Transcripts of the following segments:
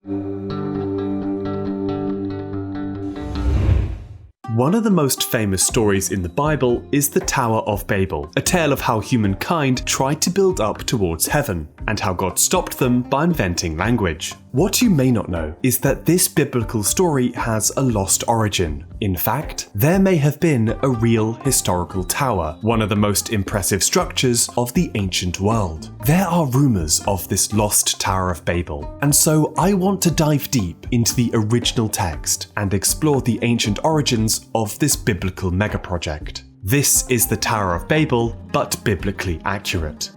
One of the most famous stories in the Bible is the Tower of Babel, a tale of how humankind tried to build up towards heaven, and how God stopped them by inventing language. What you may not know is that this biblical story has a lost origin. In fact, there may have been a real historical tower, one of the most impressive structures of the ancient world. There are rumours of this lost Tower of Babel, and so I want to dive deep into the original text and explore the ancient origins of this biblical megaproject. This is the Tower of Babel, but biblically accurate.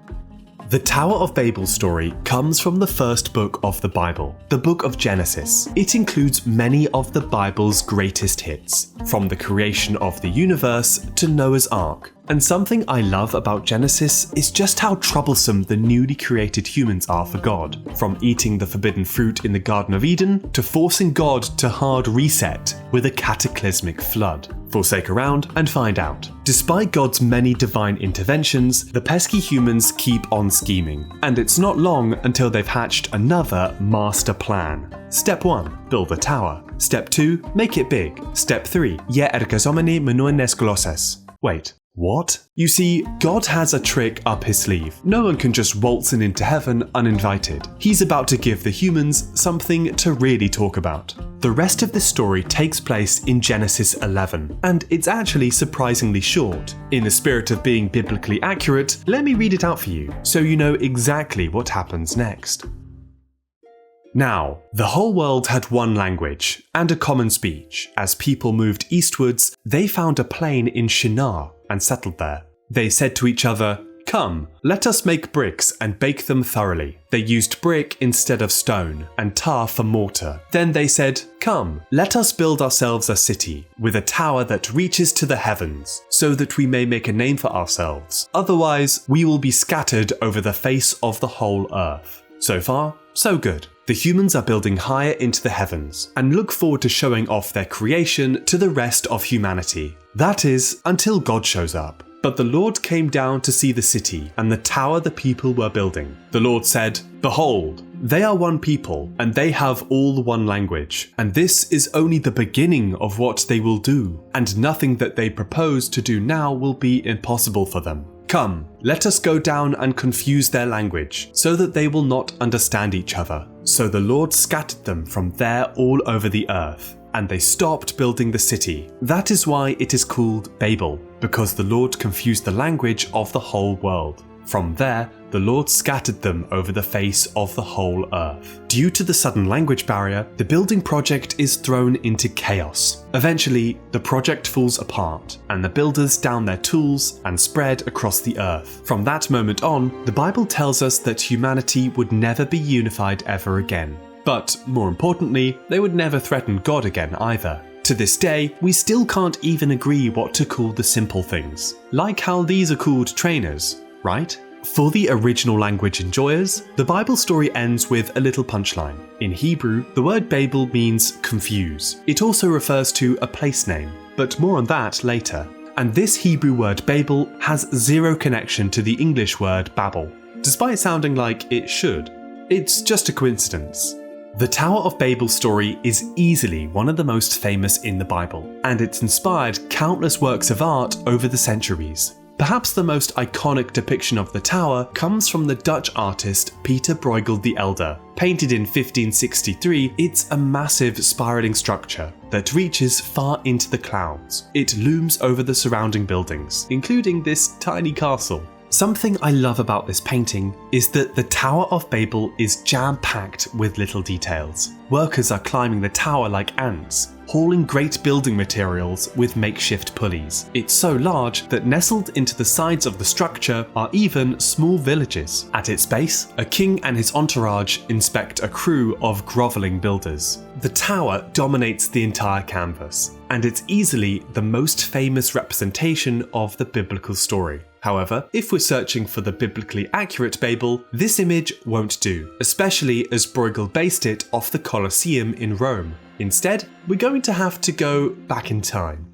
The Tower of Babel story comes from the first book of the Bible, the book of Genesis. It includes many of the Bible's greatest hits, from the creation of the universe to Noah's Ark. And something I love about Genesis is just how troublesome the newly created humans are for God, from eating the forbidden fruit in the Garden of Eden to forcing God to hard reset with a cataclysmic flood. Forsake around and find out. Despite God's many divine interventions, the pesky humans keep on scheming, and it's not long until they've hatched another master plan. Step 1. Build a tower. Step 2. Make it big. Step 3. Je ergozomeni menuines glosses. Wait. What? You see, God has a trick up his sleeve. No one can just waltz into heaven uninvited. He's about to give the humans something to really talk about. The rest of this story takes place in Genesis 11, and it's actually surprisingly short. In the spirit of being biblically accurate, let me read it out for you, so you know exactly what happens next. Now, the whole world had one language and a common speech. As people moved eastwards, they found a plain in Shinar and settled there. They said to each other, "Come, let us make bricks and bake them thoroughly." They used brick instead of stone and tar for mortar. Then they said, "Come, let us build ourselves a city with a tower that reaches to the heavens, so that we may make a name for ourselves. Otherwise, we will be scattered over the face of the whole earth." So far, so good. The humans are building higher into the heavens and look forward to showing off their creation to the rest of humanity. That is, until God shows up. But the Lord came down to see the city and the tower the people were building. The Lord said, "Behold, they are one people, and they have all one language. And this is only the beginning of what they will do, and nothing that they propose to do now will be impossible for them. Come, let us go down and confuse their language, so that they will not understand each other." So the Lord scattered them from there all over the earth, and they stopped building the city. That is why it is called Babel, because the Lord confused the language of the whole world. From there, the Lord scattered them over the face of the whole earth. Due to the sudden language barrier, the building project is thrown into chaos. Eventually, the project falls apart, and the builders down their tools and spread across the earth. From that moment on, the Bible tells us that humanity would never be unified ever again. But, more importantly, they would never threaten God again either. To this day, we still can't even agree what to call the simple things. Like how these are called trainers, right? For the original language enjoyers, the Bible story ends with a little punchline. In Hebrew, the word Babel means confuse. It also refers to a place name, but more on that later. And this Hebrew word Babel has zero connection to the English word Babel, despite sounding like it should. It's just a coincidence. The Tower of Babel story is easily one of the most famous in the Bible, and it's inspired countless works of art over the centuries. Perhaps the most iconic depiction of the tower comes from the Dutch artist Peter Bruegel the Elder. Painted in 1563, it's a massive spiraling structure that reaches far into the clouds. It looms over the surrounding buildings, including this tiny castle. Something I love about this painting is that the Tower of Babel is jam-packed with little details. Workers are climbing the tower like ants, hauling great building materials with makeshift pulleys. It's so large that nestled into the sides of the structure are even small villages. At its base, a king and his entourage inspect a crew of groveling builders. The tower dominates the entire canvas, and it's easily the most famous representation of the biblical story. However, if we're searching for the biblically accurate Babel, this image won't do, especially as Bruegel based it off the Colosseum in Rome. Instead, we're going to have to go back in time.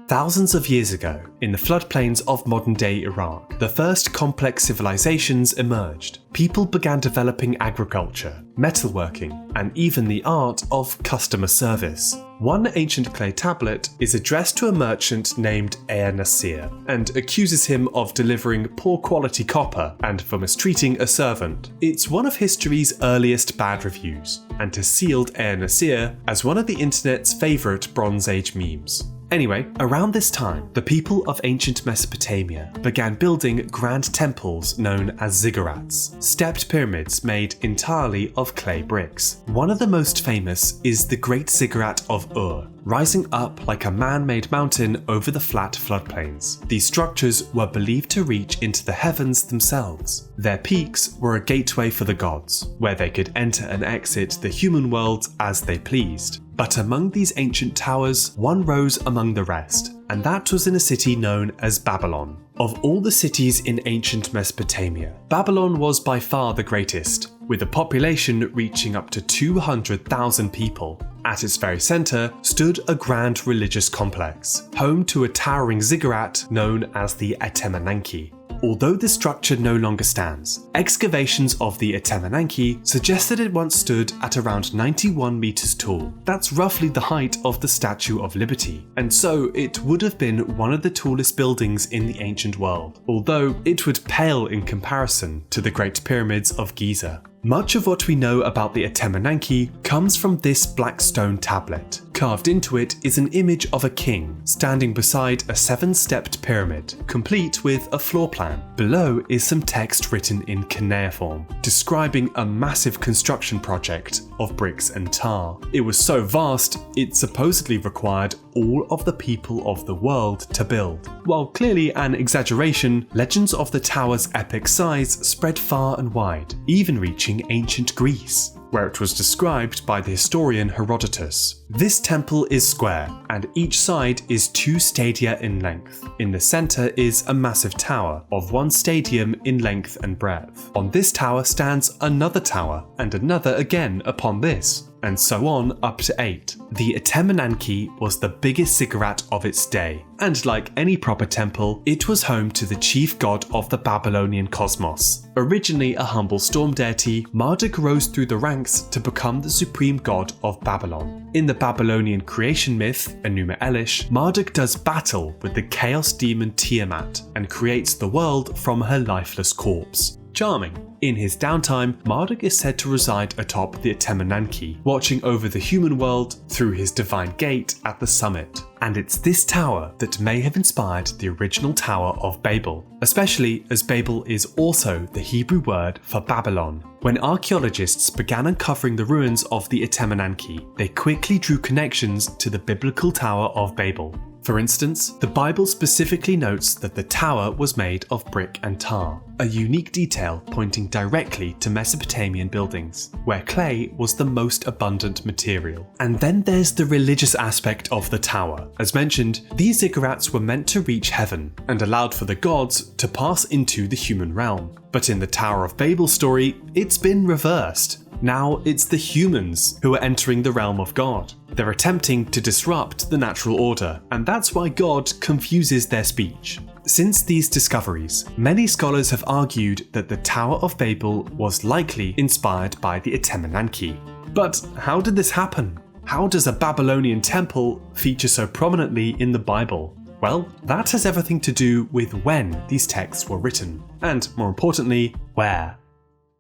Thousands of years ago, in the floodplains of modern-day Iraq, the first complex civilizations emerged. People began developing agriculture, metalworking, and even the art of customer service. One ancient clay tablet is addressed to a merchant named Nasir and accuses him of delivering poor-quality copper and for mistreating a servant. It's one of history's earliest bad reviews, and has sealed Nasir as one of the internet's favourite Bronze Age memes. Anyway, around this time, the people of ancient Mesopotamia began building grand temples known as ziggurats, stepped pyramids made entirely of clay bricks. One of the most famous is the Great Ziggurat of Ur, rising up like a man-made mountain over the flat floodplains. These structures were believed to reach into the heavens themselves. Their peaks were a gateway for the gods, where they could enter and exit the human world as they pleased. But among these ancient towers, one rose among the rest, and that was in a city known as Babylon. Of all the cities in ancient Mesopotamia, Babylon was by far the greatest, with a population reaching up to 200,000 people. At its very centre stood a grand religious complex, home to a towering ziggurat known as the Etemenanki. Although this structure no longer stands, excavations of the Etemenanki suggest that it once stood at around 91 meters tall. That's roughly the height of the Statue of Liberty, and so it would have been one of the tallest buildings in the ancient world, although it would pale in comparison to the Great Pyramids of Giza. Much of what we know about the Etemenanki comes from this black stone tablet. Carved into it is an image of a king standing beside a 7-stepped pyramid, complete with a floor plan. Below is some text written in cuneiform, describing a massive construction project of bricks and tar. It was so vast, it supposedly required all of the people of the world to build. While clearly an exaggeration, legends of the tower's epic size spread far and wide, even reaching ancient Greece, where it was described by the historian Herodotus. This temple is square, and each side is 2 stadia in length. In the centre is a massive tower of 1 stadium in length and breadth. On this tower stands another tower, and another again upon this, and so on up to 8. The Etemenanki was the biggest ziggurat of its day, and like any proper temple, it was home to the chief god of the Babylonian cosmos. Originally a humble storm deity, Marduk rose through the ranks to become the supreme god of Babylon. In the Babylonian creation myth, Enuma Elish, Marduk does battle with the chaos demon Tiamat and creates the world from her lifeless corpse. Charming. In his downtime, Marduk is said to reside atop the Etemenanki, watching over the human world through his divine gate at the summit. And it's this tower that may have inspired the original Tower of Babel, especially as Babel is also the Hebrew word for Babylon. When archaeologists began uncovering the ruins of the Etemenanki, they quickly drew connections to the biblical Tower of Babel. For instance, the Bible specifically notes that the tower was made of brick and tar, a unique detail pointing directly to Mesopotamian buildings, where clay was the most abundant material. And then there's the religious aspect of the tower. As mentioned, these ziggurats were meant to reach heaven, and allowed for the gods to pass into the human realm. But in the Tower of Babel story, it's been reversed. Now it's the humans who are entering the realm of God. They're attempting to disrupt the natural order, and that's why God confuses their speech. Since these discoveries, many scholars have argued that the Tower of Babel was likely inspired by the Etemenanki. But how did this happen? How does a Babylonian temple feature so prominently in the Bible? Well, that has everything to do with when these texts were written, and more importantly, where.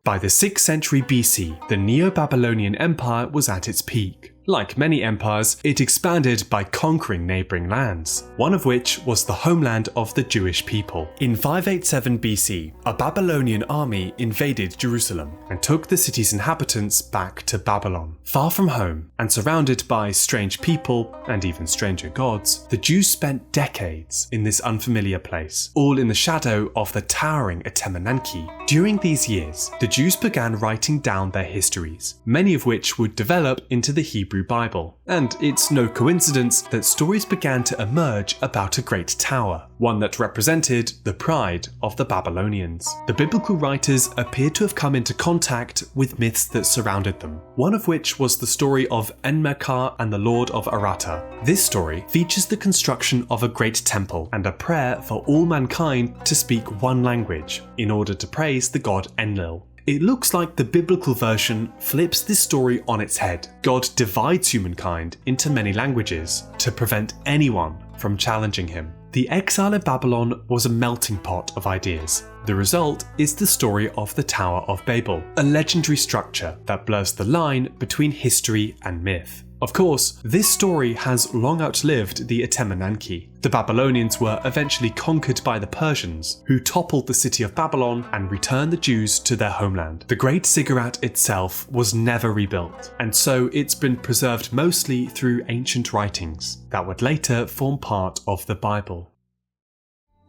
By the 6th century BC, the Neo-Babylonian Empire was at its peak. Like many empires, it expanded by conquering neighbouring lands, one of which was the homeland of the Jewish people. In 587 BC, a Babylonian army invaded Jerusalem and took the city's inhabitants back to Babylon. Far from home and surrounded by strange people and even stranger gods, the Jews spent decades in this unfamiliar place, all in the shadow of the towering Etemenanki. During these years, the Jews began writing down their histories, many of which would develop into the Hebrew Hebrew Bible. And it's no coincidence that stories began to emerge about a great tower, one that represented the pride of the Babylonians. The biblical writers appeared to have come into contact with myths that surrounded them, one of which was the story of Enmerkar and the Lord of Aratta. This story features the construction of a great temple and a prayer for all mankind to speak one language in order to praise the god Enlil. It looks like the biblical version flips this story on its head. God divides humankind into many languages to prevent anyone from challenging him. The exile in Babylon was a melting pot of ideas. The result is the story of the Tower of Babel, a legendary structure that blurs the line between history and myth. Of course, this story has long outlived the Etemenanki. The Babylonians were eventually conquered by the Persians, who toppled the city of Babylon and returned the Jews to their homeland. The great ziggurat itself was never rebuilt, and so it's been preserved mostly through ancient writings that would later form part of the Bible.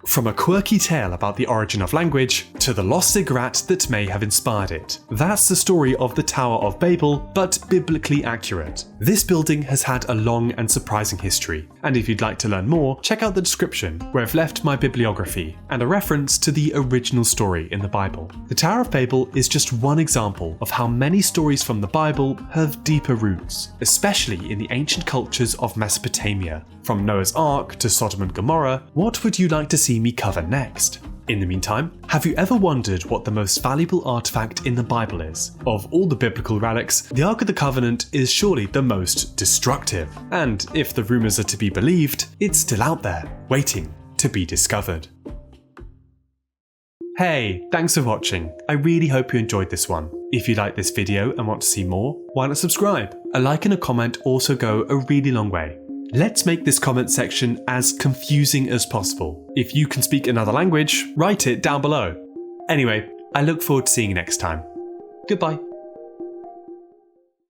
From a quirky tale about the origin of language to the lost ziggurat that may have inspired it. That's the story of the Tower of Babel, but biblically accurate. This building has had a long and surprising history, and if you'd like to learn more, check out the description where I've left my bibliography and a reference to the original story in the Bible. The Tower of Babel is just one example of how many stories from the Bible have deeper roots, especially in the ancient cultures of Mesopotamia. From Noah's Ark to Sodom and Gomorrah, what would you like to see me cover next? In the meantime, have you ever wondered what the most valuable artifact in the Bible is? Of all the biblical relics, the Ark of the Covenant is surely the most destructive. And if the rumours are to be believed, it's still out there, waiting to be discovered. Hey, thanks for watching. I really hope you enjoyed this one. If you like this video and want to see more, why not subscribe? A like and a comment also go a really long way. Let's make this comment section as confusing as possible. If you can speak another language, write it down below. Anyway, I look forward to seeing you next time. Goodbye.